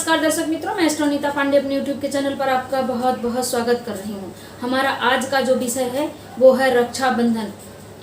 नमस्कार दर्शक मित्रों, मैं एस्ट्रोनीता पांडे अपने यूट्यूब के चैनल पर आपका बहुत बहुत स्वागत कर रही हूँ। हमारा आज का जो विषय है वो है रक्षाबंधन।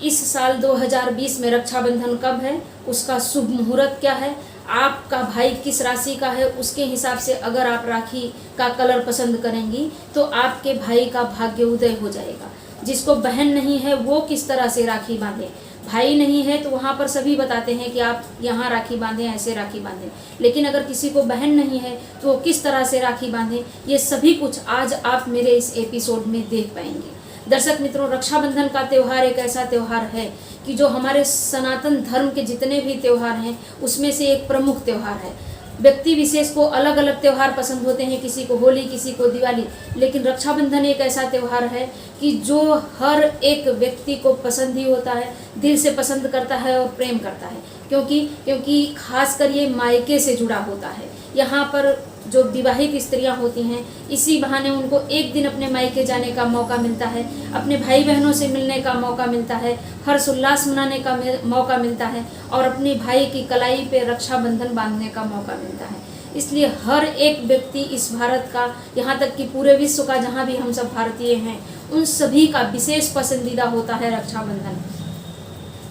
इस साल 2020 में रक्षाबंधन कब है, उसका शुभ मुहूर्त क्या है, आपका भाई किस राशि का है, उसके हिसाब से अगर आप राखी का कलर पसंद करेंगी तो आपके भाई का भाग्य उदय हो जाएगा। जिसको बहन नहीं है वो किस तरह से राखी बांधे, भाई नहीं है तो वहाँ पर सभी बताते हैं कि आप यहाँ राखी बांधें, ऐसे राखी बांधें। लेकिन अगर किसी को बहन नहीं है तो वो किस तरह से राखी बांधें, ये सभी कुछ आज आप मेरे इस एपिसोड में देख पाएंगे। दर्शक मित्रों, रक्षाबंधन का त्यौहार एक ऐसा त्यौहार है कि जो हमारे सनातन धर्म के जितने भी त्यौहार हैं उसमें से एक प्रमुख त्यौहार है। व्यक्ति विशेष को अलग अलग त्यौहार पसंद होते हैं, किसी को होली, किसी को दिवाली, लेकिन रक्षाबंधन एक ऐसा त्यौहार है कि जो हर एक व्यक्ति को पसंद ही होता है, दिल से पसंद करता है और प्रेम करता है। क्योंकि खासकर ये मायके से जुड़ा होता है। यहाँ पर जो विवाहित स्त्रियां होती हैं, इसी बहाने उनको एक दिन अपने मायके जाने का मौका मिलता है, अपने भाई बहनों से मिलने का मौका मिलता है, हर्ष उल्लास मनाने का मौका मिलता है और अपने भाई की कलाई पे रक्षाबंधन बांधने का मौका मिलता है। इसलिए हर एक व्यक्ति इस भारत का, यहाँ तक कि पूरे विश्व का, जहाँ भी हम सब भारतीय हैं, उन सभी का विशेष पसंदीदा होता है रक्षाबंधन।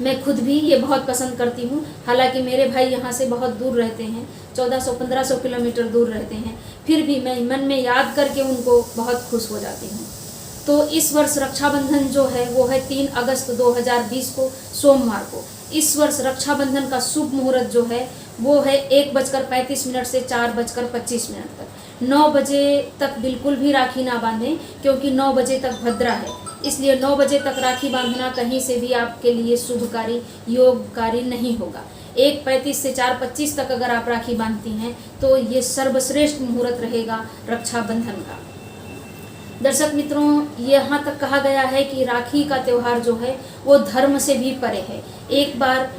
मैं खुद भी ये बहुत पसंद करती हूँ। हालांकि मेरे भाई यहाँ से बहुत दूर रहते हैं, 1400-1500 किलोमीटर दूर रहते हैं, फिर भी मैं मन में याद करके उनको बहुत खुश हो जाती हूँ। तो इस वर्ष रक्षाबंधन जो है वो है 3 अगस्त 2020 को, सोमवार को। इस वर्ष रक्षाबंधन का शुभ मुहूर्त जो है वो है 1:35 से 4:25 तक। 9 बजे तक बिल्कुल भी राखी ना बांधें, क्योंकि 9 बजे तक भद्रा है। इसलिए 9 बजे तक राखी बांधना कहीं से भी आपके लिए शुभकारी, योगकारी नहीं होगा। 1:35 से 4:25 तक अगर आप राखी बांधती हैं तो ये सर्वश्रेष्ठ मुहूर्त रहेगा रक्षाबंधन का। दर्शक मित्रों, यहाँ तक कहा गया है कि राखी का त्यौहार जो है वो धर्म से भी परे है। एक बार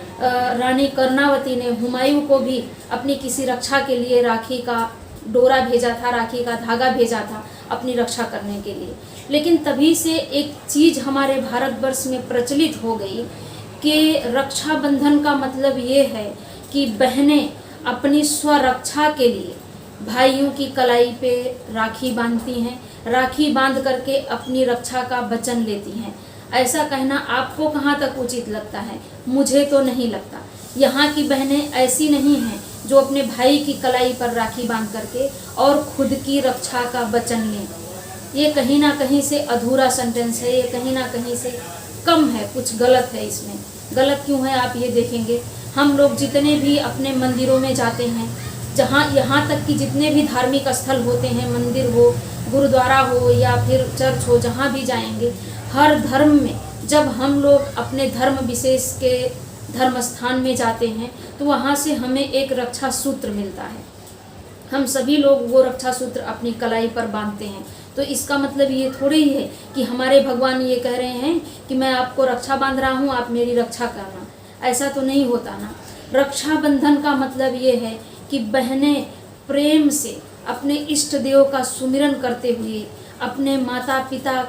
रानी कर्णावती ने हुमायूं को भी अपनी किसी रक्षा के लिए राखी का डोरा भेजा था, राखी का धागा भेजा था अपनी रक्षा करने के लिए। लेकिन तभी से एक चीज़ हमारे भारतवर्ष में प्रचलित हो गई कि रक्षाबंधन का मतलब ये है कि बहनें अपनी स्वरक्षा के लिए भाइयों की कलाई पे राखी बांधती हैं, राखी बांध करके अपनी रक्षा का वचन लेती हैं। ऐसा कहना आपको कहाँ तक उचित लगता है? मुझे तो नहीं लगता। यहाँ की बहनें ऐसी नहीं हैं जो अपने भाई की कलाई पर राखी बांध करके और खुद की रक्षा का वचन लें। ये कहीं ना कहीं से अधूरा सेंटेंस है, ये कहीं ना कहीं से कम है, कुछ गलत है इसमें। गलत क्यों है आप ये देखेंगे। हम लोग जितने भी अपने मंदिरों में जाते हैं, जहाँ यहाँ तक कि जितने भी धार्मिक स्थल होते हैं, मंदिर हो, गुरुद्वारा हो या फिर चर्च हो, जहाँ भी जाएंगे, हर धर्म में जब हम लोग अपने धर्म विशेष के धर्म स्थान में जाते हैं तो वहाँ से हमें एक रक्षा सूत्र मिलता है। हम सभी लोग वो रक्षा सूत्र अपनी कलाई पर बांधते हैं। तो इसका मतलब ये थोड़ी ही है कि हमारे भगवान ये कह रहे हैं कि मैं आपको रक्षा बांध रहा हूँ, आप मेरी रक्षा करना। ऐसा तो नहीं होता ना। रक्षाबंधन का मतलब ये है कि बहनें प्रेम से अपने इष्ट देव का सुमिरन करते हुए, अपने माता पिता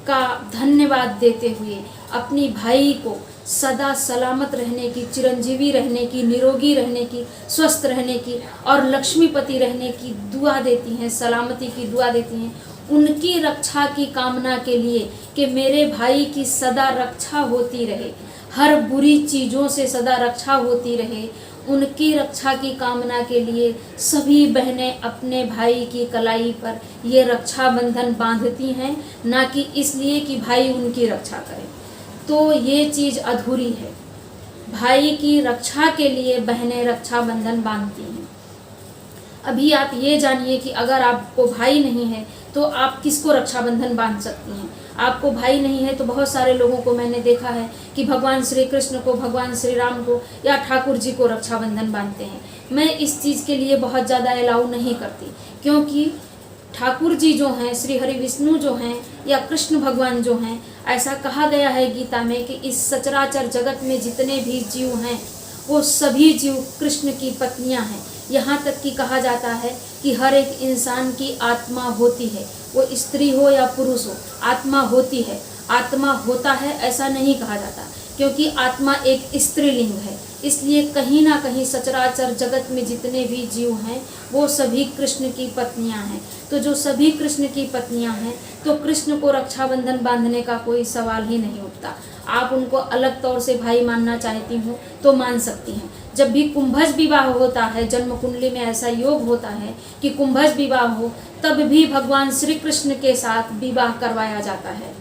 का धन्यवाद देते हुए, अपनी भाई को सदा सलामत रहने की, चिरंजीवी रहने की, निरोगी रहने की, स्वस्थ रहने की और लक्ष्मीपति रहने की दुआ देती हैं, सलामती की दुआ देती हैं। उनकी रक्षा की कामना के लिए कि मेरे भाई की सदा रक्षा होती रहे, हर बुरी चीज़ों से सदा रक्षा होती रहे, उनकी रक्षा की कामना के लिए सभी बहनें अपने भाई की कलाई पर ये रक्षाबंधन बांधती हैं, ना कि इसलिए कि भाई उनकी रक्षा करे। तो ये चीज़ अधूरी है। भाई की रक्षा के लिए बहनें रक्षाबंधन बांधती हैं। अभी आप ये जानिए कि अगर आपको भाई नहीं है तो आप किसको रक्षाबंधन बांध सकती हैं। आपको भाई नहीं है तो बहुत सारे लोगों को मैंने देखा है कि भगवान श्री कृष्ण को, भगवान श्री राम को या ठाकुर जी को रक्षाबंधन बांधते हैं। मैं इस चीज़ के लिए बहुत ज़्यादा अलाउ नहीं करती, क्योंकि ठाकुर जी जो हैं, श्री हरि विष्णु जो हैं या कृष्ण भगवान जो हैं, ऐसा कहा गया है गीता में कि इस सचराचर जगत में जितने भी जीव हैं वो सभी जीव कृष्ण की पत्नियां हैं। यहाँ तक कि कहा जाता है कि हर एक इंसान की आत्मा होती है, वो स्त्री हो या पुरुष हो, आत्मा होती है। आत्मा होता है ऐसा नहीं कहा जाता, क्योंकि आत्मा एक स्त्रीलिंग है, इसलिए कहीं ना कहीं सचराचर जगत में जितने भी जीव हैं वो सभी कृष्ण की पत्नियां हैं। तो जो सभी कृष्ण की पत्नियां हैं तो कृष्ण को रक्षाबंधन बांधने का कोई सवाल ही नहीं उठता। आप उनको अलग तौर से भाई मानना चाहती हो तो मान सकती हैं। जब भी कुंभज विवाह होता है, जन्म कुंडली में ऐसा योग होता है कि कुंभज विवाह हो, तब भी भगवान श्री कृष्ण के साथ विवाह करवाया जाता है।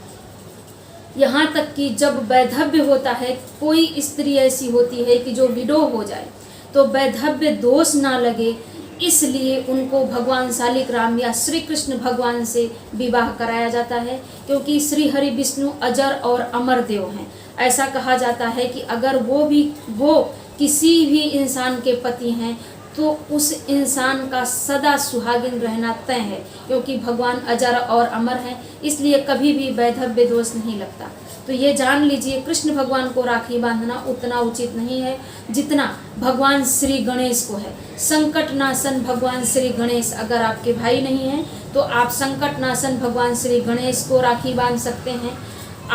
यहाँ तक कि जब वैधव्य होता है, कोई स्त्री ऐसी होती है कि जो विडो हो जाए तो वैधव्य दोष ना लगे, इसलिए उनको भगवान शालिग्राम या श्री कृष्ण भगवान से विवाह कराया जाता है। क्योंकि श्री हरि विष्णु अजर और अमर देव हैं। ऐसा कहा जाता है कि अगर वो किसी भी इंसान के पति हैं तो उस इंसान का सदा सुहागिन रहना तय है, क्योंकि भगवान अजर और अमर हैं, इसलिए कभी भी वैधव्य दोष नहीं लगता। तो ये जान लीजिए, कृष्ण भगवान को राखी बांधना उतना उचित नहीं है जितना भगवान श्री गणेश को है। संकट नाशन भगवान श्री गणेश, अगर आपके भाई नहीं हैं तो आप संकट नाशन भगवान श्री गणेश को राखी बांध सकते हैं।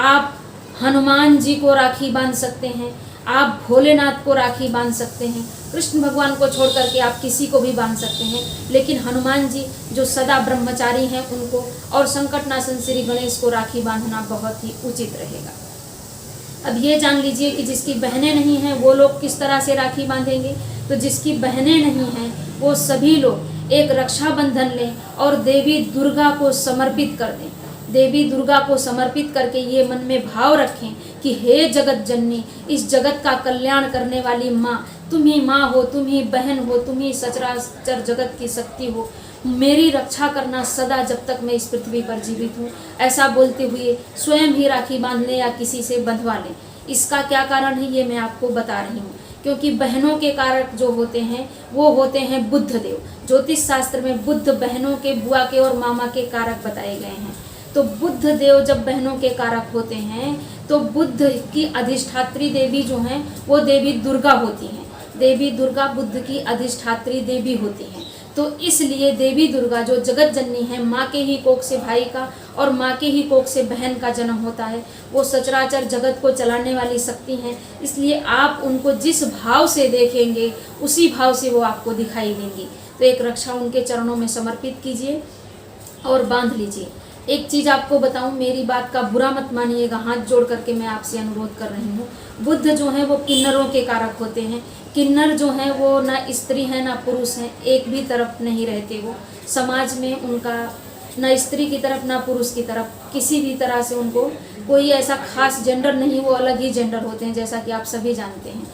आप हनुमान जी को राखी बांध सकते हैं, आप भोलेनाथ को राखी बांध सकते हैं। कृष्ण भगवान को छोड़ करके आप किसी को भी बांध सकते हैं, लेकिन हनुमान जी जो सदा ब्रह्मचारी हैं उनको और संकटनाशन श्री गणेश को राखी बांधना बहुत ही उचित रहेगा। अब ये जान लीजिए कि जिसकी बहनें नहीं हैं वो लोग किस तरह से राखी बांधेंगे। तो जिसकी बहनें नहीं हैं वो सभी लोग एक रक्षाबंधन लें और देवी दुर्गा को समर्पित कर दें। देवी दुर्गा को समर्पित करके ये मन में भाव रखें कि हे जगत जननी, इस जगत का कल्याण करने वाली माँ, तुम ही माँ हो, तुम ही बहन हो, तुम ही सचराचर जगत की शक्ति हो, मेरी रक्षा करना सदा जब तक मैं इस पृथ्वी पर जीवित हूँ। ऐसा बोलते हुए स्वयं ही राखी बांध लें या किसी से बंधवा लें। इसका क्या कारण है ये मैं आपको बता रही हूँ। क्योंकि बहनों के कारक जो होते हैं वो होते हैं बुध देव। ज्योतिष शास्त्र में बुध बहनों के, बुआ के और मामा के कारक बताए गए हैं। तो बुध देव जब बहनों के कारक होते हैं तो बुध की अधिष्ठात्री देवी जो हैं वो देवी दुर्गा होती हैं। देवी दुर्गा बुध की अधिष्ठात्री देवी होती हैं। तो इसलिए देवी दुर्गा जो जगत जननी है, माँ के ही कोख से भाई का और माँ के ही कोख से बहन का जन्म होता है, वो सचराचर जगत को चलाने वाली शक्ति हैं। इसलिए आप उनको जिस भाव से देखेंगे उसी भाव से वो आपको दिखाई देंगी। तो एक रक्षा उनके चरणों में समर्पित कीजिए और बांध लीजिए। एक चीज़ आपको बताऊं, मेरी बात का बुरा मत मानिएगा, हाथ जोड़ करके मैं आपसे अनुरोध कर रही हूँ। बुध जो है वो किन्नरों के कारक होते हैं। किन्नर जो हैं वो ना स्त्री हैं ना पुरुष हैं, एक भी तरफ नहीं रहते। वो समाज में उनका ना स्त्री की तरफ ना पुरुष की तरफ किसी भी तरह से उनको कोई ऐसा खास जेंडर नहीं, वो अलग ही जेंडर होते हैं, जैसा कि आप सभी जानते हैं।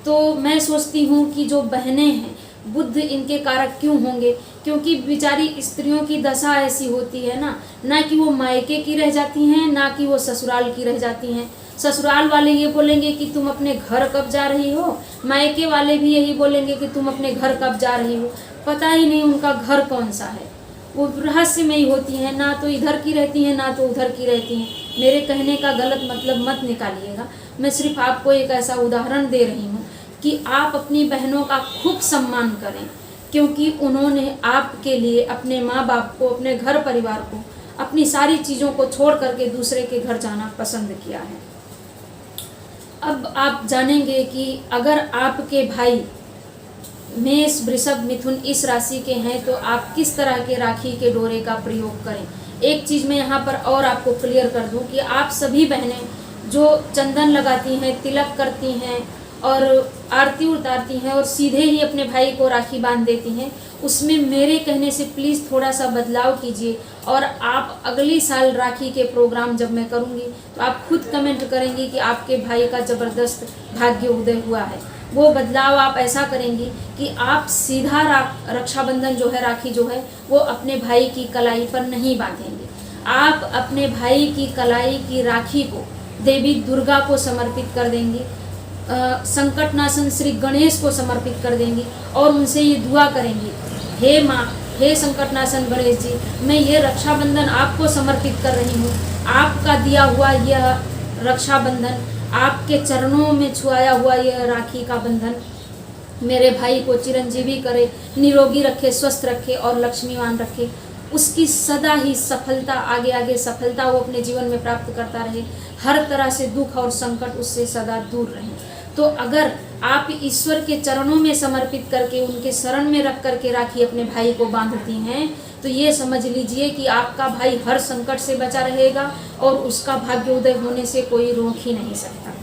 तो मैं सोचती हूँ कि जो बहनें हैं बुध इनके कारक क्यों होंगे, क्योंकि बेचारी स्त्रियों की दशा ऐसी होती है ना कि वो मायके की रह जाती हैं ना कि वो ससुराल की रह जाती हैं। ससुराल वाले ये बोलेंगे कि तुम अपने घर कब जा रही हो, मायके वाले भी यही बोलेंगे कि तुम अपने घर कब जा रही हो। पता ही नहीं उनका घर कौन सा है, वो रहस्यमयी होती हैं, ना तो इधर की रहती हैं ना तो उधर की रहती हैं। मेरे कहने का गलत मतलब मत निकालिएगा, मैं सिर्फ आपको एक ऐसा उदाहरण दे रही हूँ कि आप अपनी बहनों का खूब सम्मान करें, क्योंकि उन्होंने आपके लिए अपने माँ बाप को, अपने घर परिवार को, अपनी सारी चीज़ों को छोड़ करके दूसरे के घर जाना पसंद किया है। अब आप जानेंगे कि अगर आपके भाई मेष, वृषभ, मिथुन इस राशि के हैं तो आप किस तरह के राखी के डोरे का प्रयोग करें। एक चीज़ मैं यहाँ पर और आपको क्लियर कर दूँ कि आप सभी बहनें जो चंदन लगाती हैं, तिलक करती हैं और आरती उतारती हैं और सीधे ही अपने भाई को राखी बांध देती हैं, उसमें मेरे कहने से प्लीज़ थोड़ा सा बदलाव कीजिए। और आप अगली साल राखी के प्रोग्राम जब मैं करूँगी तो आप खुद कमेंट करेंगी कि आपके भाई का ज़बरदस्त भाग्य उदय हुआ है। वो बदलाव आप ऐसा करेंगी कि आप सीधा रक्षाबंधन जो है, राखी जो है, वो अपने भाई की कलाई पर नहीं बांधेंगे। आप अपने भाई की कलाई की राखी को देवी दुर्गा को समर्पित कर देंगी, संकटनाशन श्री गणेश को समर्पित कर देंगी और उनसे ये दुआ करेंगी, हे माँ, हे संकटनाशन गणेश जी, मैं ये रक्षाबंधन आपको समर्पित कर रही हूँ। आपका दिया हुआ यह रक्षाबंधन, आपके चरणों में छुआया हुआ यह राखी का बंधन मेरे भाई को चिरंजीवी करे, निरोगी रखे, स्वस्थ रखे और लक्ष्मीवान रखे। उसकी सदा ही सफलता, आगे आगे सफलता वो अपने जीवन में प्राप्त करता रहे, हर तरह से दुख और संकट उससे सदा दूर रहे। तो अगर आप ईश्वर के चरणों में समर्पित करके, उनके शरण में रख करके राखी अपने भाई को बांधती हैं, तो ये समझ लीजिए कि आपका भाई हर संकट से बचा रहेगा और उसका भाग्योदय होने से कोई रोक ही नहीं सकता।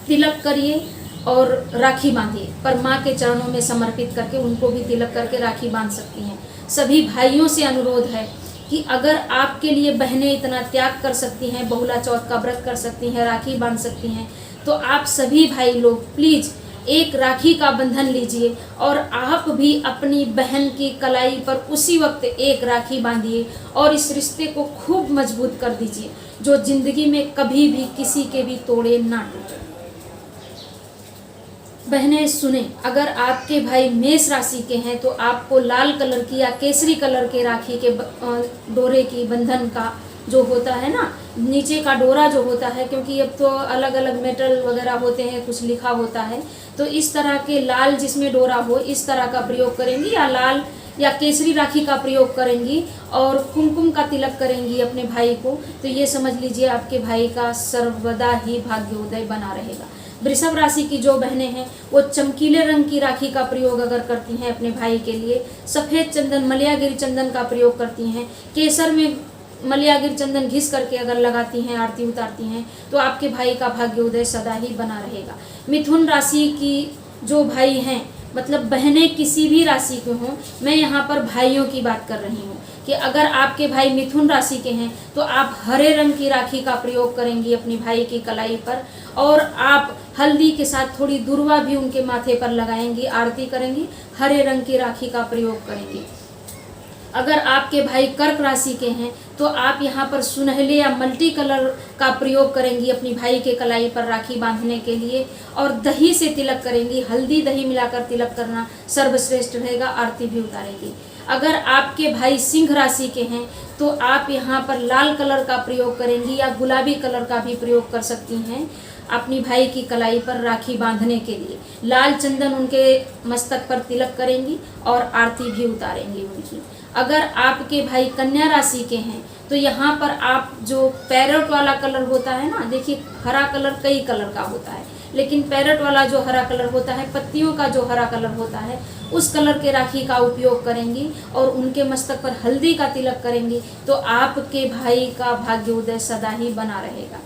तिलक करिए और राखी बांधिए, पर माँ के चरणों में समर्पित करके उनको भी तिलक करके राखी बांध सकती हैं। सभी भाइयों से अनुरोध है कि अगर आपके लिए बहनें इतना त्याग कर सकती हैं, बहुला चौथ का व्रत कर सकती हैं, राखी बांध सकती हैं, तो आप सभी भाई लोग प्लीज़ एक राखी का बंधन लीजिए और आप भी अपनी बहन की कलाई पर उसी वक्त एक राखी बांधिए और इस रिश्ते को खूब मजबूत कर दीजिए, जो जिंदगी में कभी भी किसी के भी तोड़े ना टूटे। बहनें सुने, अगर आपके भाई मेष राशि के हैं तो आपको लाल कलर की या केसरी कलर के राखी के डोरे की बंधन का जो होता है ना, नीचे का डोरा जो होता है, क्योंकि अब तो अलग अलग मेटल वगैरह होते हैं, कुछ लिखा होता है, तो इस तरह के लाल जिसमें डोरा हो इस तरह का प्रयोग करेंगी, या लाल या केसरी राखी का प्रयोग करेंगी और कुमकुम का तिलक करेंगी अपने भाई को, तो ये समझ लीजिए आपके भाई का सर्वदा ही भाग्योदय बना रहेगा। वृषभ राशि की जो बहनें हैं वो चमकीले रंग की राखी का प्रयोग अगर करती हैं अपने भाई के लिए, सफ़ेद चंदन, मलयागिरी चंदन का प्रयोग करती हैं, केसर में मलयागिरी चंदन घिस करके अगर लगाती हैं, आरती उतारती हैं, तो आपके भाई का भाग्योदय सदा ही बना रहेगा। मिथुन राशि की जो भाई हैं, मतलब बहनें किसी भी राशि के हों, मैं यहाँ पर भाइयों की बात कर रही हूँ कि अगर आपके भाई मिथुन राशि के हैं तो आप हरे रंग की राखी का प्रयोग करेंगी अपनी भाई की कलाई पर, और आप हल्दी के साथ थोड़ी दुर्वा भी उनके माथे पर लगाएंगी, आरती करेंगी, हरे रंग की राखी का प्रयोग करेंगी। अगर आपके भाई कर्क राशि के हैं तो आप यहाँ पर सुनहले या मल्टी कलर का प्रयोग करेंगी अपनी भाई के कलाई पर राखी बांधने के लिए, और दही से तिलक करेंगी, हल्दी दही मिलाकर तिलक करना सर्वश्रेष्ठ रहेगा, आरती भी उतारेंगी। अगर आपके भाई सिंह राशि के हैं तो आप यहाँ पर लाल कलर का प्रयोग करेंगी या गुलाबी कलर का भी प्रयोग कर सकती हैं अपनी भाई की कलाई पर राखी बांधने के लिए। लाल चंदन उनके मस्तक पर तिलक करेंगी और आरती भी उतारेंगी उनकी। अगर आपके भाई कन्या राशि के हैं तो यहाँ पर आप जो पैरोट वाला कलर होता है ना, देखिए हरा कलर कई कलर का होता है, लेकिन पैरोट वाला जो हरा कलर होता है, पत्तियों का जो हरा कलर होता है, उस कलर के राखी का उपयोग करेंगी और उनके मस्तक पर हल्दी का तिलक करेंगी, तो आपके भाई का भाग्योदय सदा ही बना रहेगा।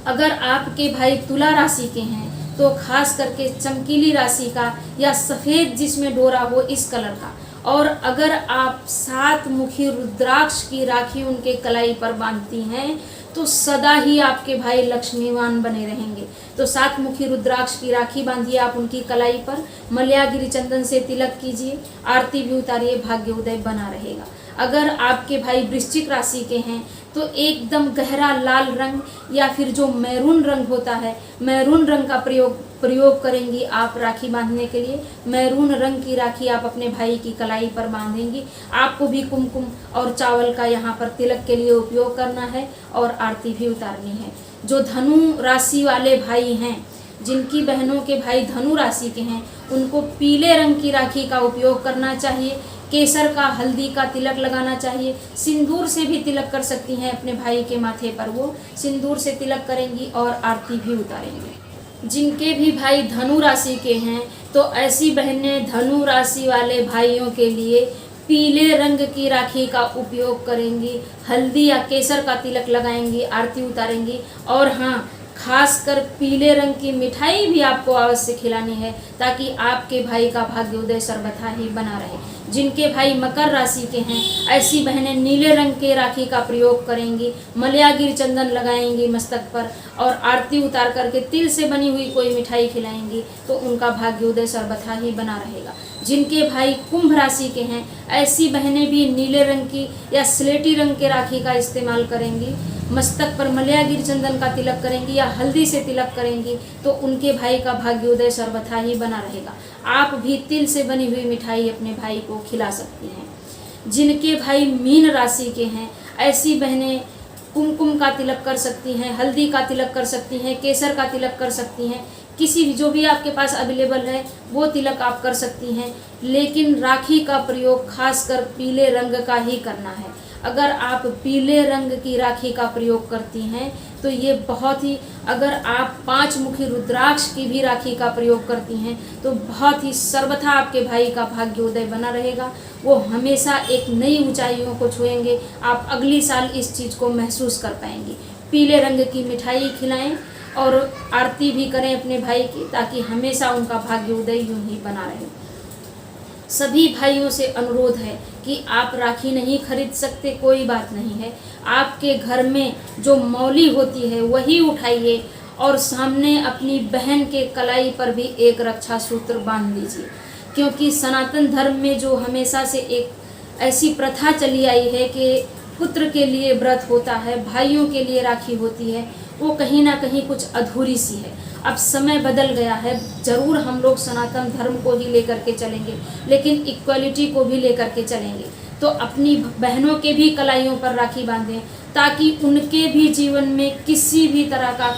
अगर आपके भाई तुला राशि के हैं तो खास करके चमकीली राशि का या सफ़ेद जिसमें डोरा हो इस कलर का, और अगर आप 7 मुखी रुद्राक्ष की राखी उनके कलाई पर बांधती हैं तो सदा ही आपके भाई लक्ष्मीवान बने रहेंगे। तो 7 मुखी रुद्राक्ष की राखी बांधिए आप उनकी कलाई पर, मलयागिरी चंदन से तिलक कीजिए, आरती भी उतारिए, भाग्योदय बना रहेगा। अगर आपके भाई वृश्चिक राशि के हैं तो एकदम गहरा लाल रंग या फिर जो मैरून रंग होता है, मैरून रंग का प्रयोग करेंगी आप राखी बांधने के लिए। मैरून रंग की राखी आप अपने भाई की कलाई पर बांधेंगी। आपको भी कुमकुम और चावल का यहाँ पर तिलक के लिए उपयोग करना है और आरती भी उतारनी है। जो धनु राशि वाले भाई हैं, जिनकी बहनों के भाई धनु राशि के हैं, उनको पीले रंग की राखी का उपयोग करना चाहिए, केसर का हल्दी का तिलक लगाना चाहिए, सिंदूर से भी तिलक कर सकती हैं अपने भाई के माथे पर, वो सिंदूर से तिलक करेंगी और आरती भी उतारेंगी। जिनके भी भाई धनु राशि के हैं तो ऐसी बहनें धनु राशि वाले भाइयों के लिए पीले रंग की राखी का उपयोग करेंगी, हल्दी या केसर का तिलक लगाएंगी, आरती उतारेंगी, और हाँ, खासकर पीले रंग की मिठाई भी आपको अवश्य खिलानी है ताकि आपके भाई का भाग्योदय सर्वथा ही बना रहे। जिनके भाई मकर राशि के हैं ऐसी बहनें नीले रंग के राखी का प्रयोग करेंगी, मलयागिरी चंदन लगाएंगी मस्तक पर और आरती उतार करके तिल से बनी हुई कोई मिठाई खिलाएंगी तो उनका भाग्योदय सर्वथा ही बना रहेगा। जिनके भाई कुंभ राशि के हैं ऐसी बहनें भी नीले रंग की या स्लेटी रंग के राखी का इस्तेमाल करेंगी, मस्तक पर मलयागिरी चंदन का तिलक करेंगी या हल्दी से तिलक करेंगी तो उनके भाई का भाग्योदय सर्वथा ही बना रहेगा। आप भी तिल से बनी हुई मिठाई अपने भाई को खिला सकती हैं। जिनके भाई मीन राशि के हैं ऐसी बहनें कुमकुम का तिलक कर सकती हैं, हल्दी का तिलक कर सकती हैं, केसर का तिलक कर सकती हैं। किसी भी जो भी आपके पास अवेलेबल है वो तिलक आप कर सकती हैं, लेकिन राखी का प्रयोग खासकर पीले रंग का ही करना है। अगर आप पीले रंग की राखी का प्रयोग करती हैं तो ये बहुत ही, अगर आप 5 मुखी रुद्राक्ष की भी राखी का प्रयोग करती हैं तो बहुत ही सर्वथा आपके भाई का भाग्योदय बना रहेगा। वो हमेशा एक नई ऊंचाइयों को छुएंगे। आप अगली साल इस चीज़ को महसूस कर पाएंगे। पीले रंग की मिठाई खिलाएं और आरती भी करें अपने भाई की, ताकि हमेशा उनका भाग्योदय यूं ही बना रहे। सभी भाइयों से अनुरोध है कि आप राखी नहीं खरीद सकते, कोई बात नहीं है। आपके घर में जो मौली होती है वही उठाइए और सामने अपनी बहन के कलाई पर भी एक रक्षा सूत्र बांध दीजिए, क्योंकि सनातन धर्म में जो हमेशा से एक ऐसी प्रथा चली आई है कि पुत्र के लिए व्रत होता है, भाइयों के लिए राखी होती है, वो कहीं ना कहीं कुछ अधूरी सी है। अब समय बदल गया है, ज़रूर हम लोग सनातन धर्म को ही लेकर के चलेंगे, लेकिन इक्वलिटी को भी लेकर के चलेंगे। तो अपनी बहनों के भी कलाइयों पर राखी बांधें, ताकि उनके भी जीवन में किसी भी तरह का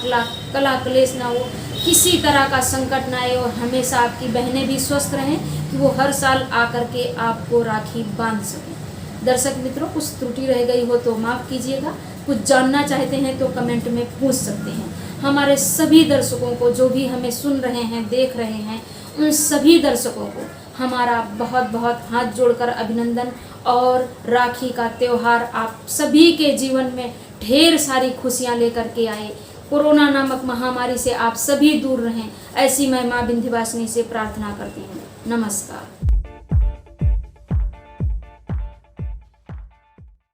कला क्लेश ना हो, किसी तरह का संकट ना आए, और हमेशा आपकी बहनें भी स्वस्थ रहें कि वो हर साल आकर के आपको राखी बांध सकें। दर्शक मित्रों, कुछ त्रुटि रह गई हो तो माफ़ कीजिएगा। कुछ जानना चाहते हैं तो कमेंट में पूछ सकते हैं। हमारे सभी दर्शकों को, जो भी हमें सुन रहे हैं, देख रहे हैं, उन सभी दर्शकों को हमारा बहुत बहुत हाथ जोड़कर अभिनंदन। और राखी का त्यौहार आप सभी के जीवन में ढेर सारी खुशियां लेकर के आए। कोरोना नामक महामारी से आप सभी दूर रहें, ऐसी मैं माँ विंध्यवासिनी से प्रार्थना करती हूँ। नमस्कार।